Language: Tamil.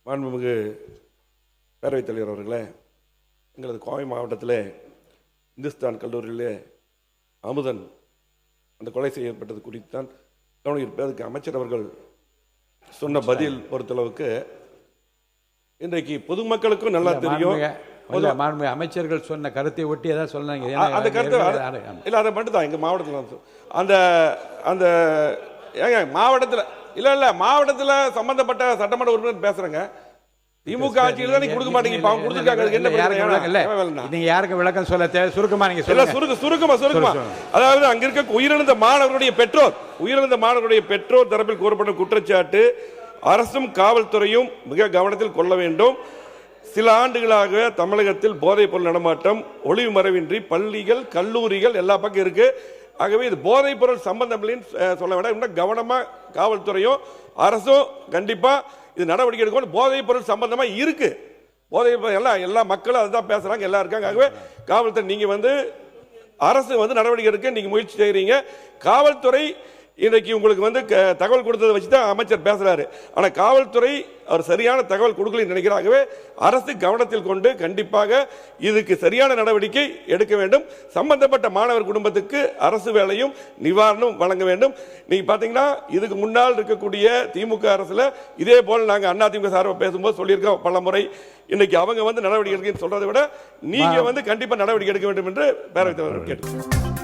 மாண்புமிகு பேரவைத் தலைவர் அவர்களே, எங்களது கோவை மாவட்டத்தில் இந்துஸ்தான் கல்லூரியிலே அமுதன் அந்த கொலை செய்யப்பட்டது குறித்து தான் கவனிப்பேன். அதுக்கு அமைச்சர் அவர்கள் சொன்ன பதில் பொறுத்தளவுக்கு இன்றைக்கு பொதுமக்களுக்கும் நல்லா தெரியும். அமைச்சர்கள் சொன்ன கருத்தை ஒட்டி ஏதாவது சொன்னாங்க. அந்த கருத்து இல்லை, அதை மட்டும் தான் எங்கள் மாவட்டத்தில் அந்த அந்த ஏங்க மாவட்டத்தில் இல்லை மாவட்டத்தில் சம்பந்தப்பட்ட சட்டமன்ற உறுப்பினர் பேசுகிறேங்க. திமுக ஆட்சியில் தான் கொடுக்க மாட்டீங்க. இப்போ அவங்க கொடுத்துருக்காங்க. என்ன நீங்க யாருக்கு விளக்கம் சொல்ல தேவை? சுருக்கமா நீங்க சொல்லுங்க. சுருக்கமா அதாவது அங்க இருக்க உயிரிழந்த மாணவர்களுடைய பெற்றோர் தரப்பில் கூறப்பட்ட குற்றச்சாட்டு அரசும் காவல்துறையும் மிக கவனத்தில் கொள்ள வேண்டும். சில ஆண்டுகளாக தமிழகத்தில் போதைப் பொருள் நடமாட்டம் ஒளிவு மறைவின்றி பள்ளிகள் கல்லூரிகள் எல்லா பக்கம் இருக்கு. ஆகவே இது போதைப் பொருள் சம்பந்தம் சொல்ல வேண்டாம். இன்னும் கவனமா காவல்துறையும் அரசும் கண்டிப்பா இது நடவடிக்கை எடுக்கணும். போதைப் பொருள் சம்பந்தமா இருக்கு. போதைப் பொருள் எல்லா மக்களும் அதுதான் பேசுறாங்க, எல்லாம் இருக்காங்க. ஆகவே காவல்துறை நீங்க அரசு நடவடிக்கை எடுக்க நீங்க முயற்சி செய்யறீங்க. காவல்துறை இன்றைக்கு உங்களுக்கு தகவல் கொடுத்ததை வச்சு தான் அமைச்சர் பேசுறாரு. ஆனா காவல்துறை அவர் சரியான தகவல் கொடுக்கலன்னு நினைக்கிறாங்கவே. அரசு கவனத்தில் கொண்டு கண்டிப்பாக இதுக்கு சரியான நடவடிக்கை எடுக்க வேண்டும். சம்பந்தப்பட்ட மாணவர் குடும்பத்துக்கு அரசு வேலையும் நிவாரணம் வழங்க வேண்டும். நீங்க பாத்தீங்கன்னா இதுக்கு முன்னால் இருக்கக்கூடிய திமுக அரசுல இதே போல நாங்க அதிமுக சார்பாக பேசும்போது சொல்லியிருக்கோம் பல முறை. இன்னைக்கு அவங்க நடவடிக்கை எடுக்க சொல்றதை விட நீங்க கண்டிப்பா நடவடிக்கை எடுக்க வேண்டும் என்று பேரவைத் தலைவர் கேட்டுக்கொள்கிறேன்.